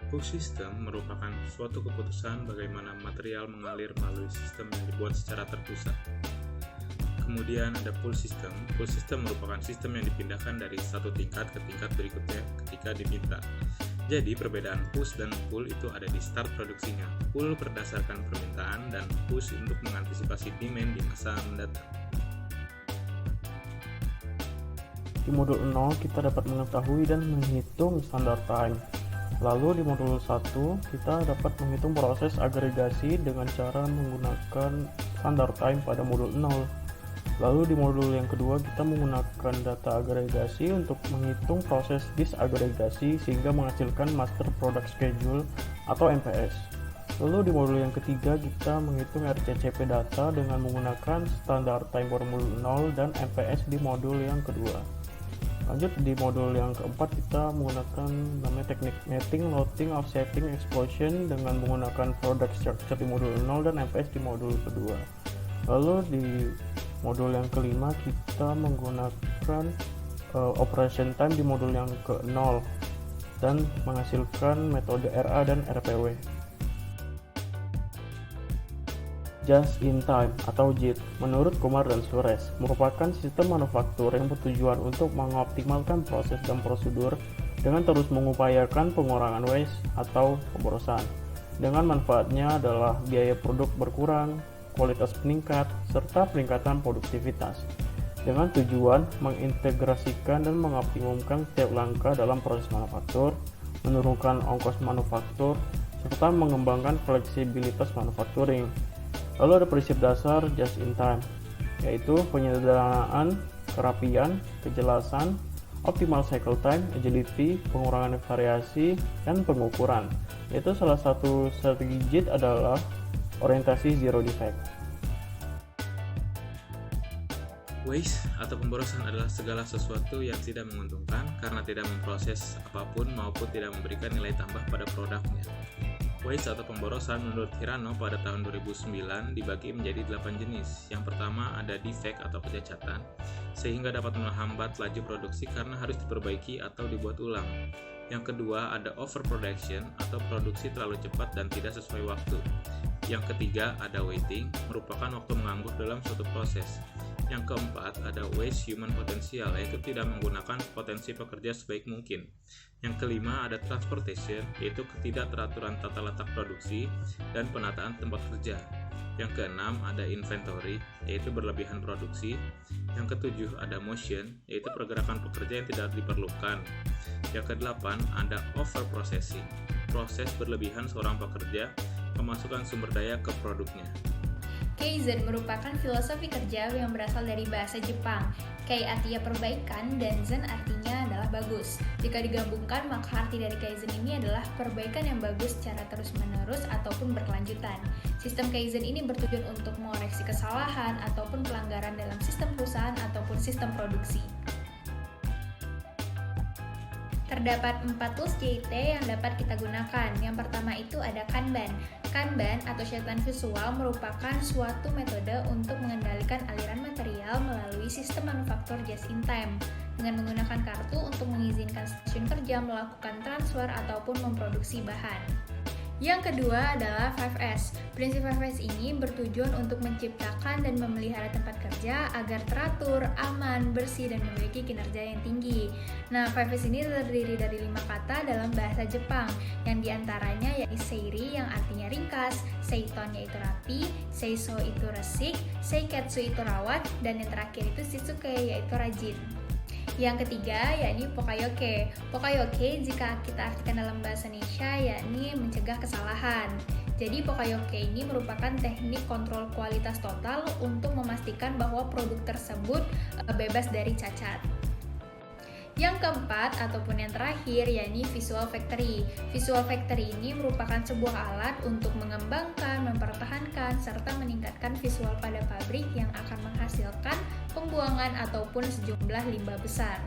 Push system merupakan suatu keputusan bagaimana material mengalir melalui sistem yang dibuat secara terpusat. Kemudian ada pull system. Pull system merupakan sistem yang dipindahkan dari satu tingkat ke tingkat berikutnya ketika diminta. Jadi perbedaan push dan pull itu ada di start produksinya. Pull berdasarkan permintaan dan push untuk mengantisipasi demand di masa mendatang. Di modul 0 kita dapat mengetahui dan menghitung standard time. Lalu di modul 1 kita dapat menghitung proses agregasi dengan cara menggunakan standard time pada modul 0. Lalu di modul yang kedua kita menggunakan data agregasi untuk menghitung proses disagregasi sehingga menghasilkan master product schedule atau MPS. Lalu di modul yang ketiga kita menghitung RCCP data dengan menggunakan standard time pada modul 0 dan MPS di modul yang kedua. Lanjut di modul yang keempat kita menggunakan namanya teknik mapping, loading, offsetting, explosion dengan menggunakan product structure di modul 0 dan MPS di modul kedua. Lalu di modul yang kelima kita menggunakan operation time di modul yang ke-0 dan menghasilkan metode RA dan RPW. Just in time atau JIT menurut Kumar dan Suresh merupakan sistem manufaktur yang bertujuan untuk mengoptimalkan proses dan prosedur dengan terus mengupayakan pengurangan waste atau pemborosan. Dengan manfaatnya adalah biaya produk berkurang, kualitas meningkat, serta peningkatan produktivitas. Dengan tujuan mengintegrasikan dan mengoptimumkan setiap langkah dalam proses manufaktur, menurunkan ongkos manufaktur, serta mengembangkan fleksibilitas manufacturing. Lalu ada prinsip dasar just in time, yaitu penyederhanaan, kerapian, kejelasan, optimal cycle time, agility, pengurangan variasi, dan pengukuran. Yaitu salah satu strategi JIT adalah orientasi zero defect. Waste atau pemborosan adalah segala sesuatu yang tidak menguntungkan karena tidak memproses apapun maupun tidak memberikan nilai tambah pada produknya. Waste atau pemborosan menurut Hirano pada tahun 2009 dibagi menjadi 8 jenis. Yang pertama ada defect atau kecacatan, sehingga dapat menghambat laju produksi karena harus diperbaiki atau dibuat ulang. Yang kedua ada overproduction atau produksi terlalu cepat dan tidak sesuai waktu. Yang ketiga ada waiting, merupakan waktu menganggur dalam suatu proses. Yang keempat ada waste human potential, yaitu tidak menggunakan potensi pekerja sebaik mungkin. Yang kelima ada transportation, yaitu ketidakteraturan tata letak produksi dan penataan tempat kerja. Yang keenam ada inventory, yaitu berlebihan produksi. Yang ketujuh ada motion, yaitu pergerakan pekerja yang tidak diperlukan. Yang kedelapan ada overprocessing, proses berlebihan seorang pekerja memasukkan sumber daya ke produknya. Kaizen merupakan filosofi kerja yang berasal dari bahasa Jepang. Kei artinya perbaikan dan zen artinya adalah bagus. Jika digabungkan, maka arti dari Kaizen ini adalah perbaikan yang bagus secara terus-menerus ataupun berkelanjutan. Sistem Kaizen ini bertujuan untuk mengoreksi kesalahan ataupun pelanggaran dalam sistem perusahaan ataupun sistem produksi. Terdapat 4 tools JIT yang dapat kita gunakan. Yang pertama itu ada Kanban. Kanban atau catatan visual merupakan suatu metode untuk mengendalikan aliran material melalui sistem manufaktur just in time dengan menggunakan kartu untuk mengizinkan stasiun kerja melakukan transfer ataupun memproduksi bahan. Yang kedua adalah 5S. Prinsip 5S ini bertujuan untuk menciptakan dan memelihara tempat kerja agar teratur, aman, bersih, dan memiliki kinerja yang tinggi. Nah, 5S ini terdiri dari 5 kata dalam bahasa Jepang, yang diantaranya yaitu seiri yang artinya ringkas, seiton yaitu rapi, seiso itu resik, seiketsu itu rawat, dan yang terakhir itu shitsuke yaitu rajin. Yang ketiga yakni Pokayoke. Pokayoke jika kita artikan dalam bahasa Indonesia yakni mencegah kesalahan. Jadi Pokayoke ini merupakan teknik kontrol kualitas total untuk memastikan bahwa produk tersebut bebas dari cacat. Yang keempat ataupun yang terakhir yakni Visual Factory. Visual Factory ini merupakan sebuah alat untuk mengembangkan, mempertahankan, serta meningkatkan visual pada pabrik yang akan menghasilkan pembuangan ataupun sejumlah limbah besar.